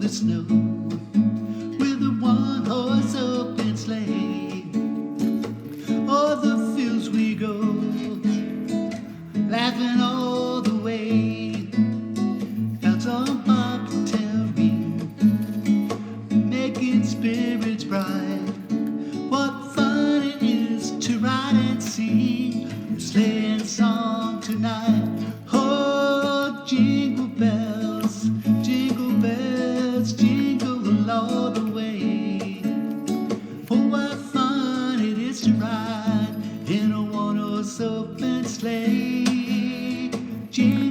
the snow with a one-horse open sleigh. O'er the fields we go, laughing all the way. Bells on bobtail ring, making spirits bright. What fun it is to ride and sing a sleighing song tonight. Oh, jingle bells, jingle all the way. Oh, what fun it is to ride in a one-horse open sleigh. Jingle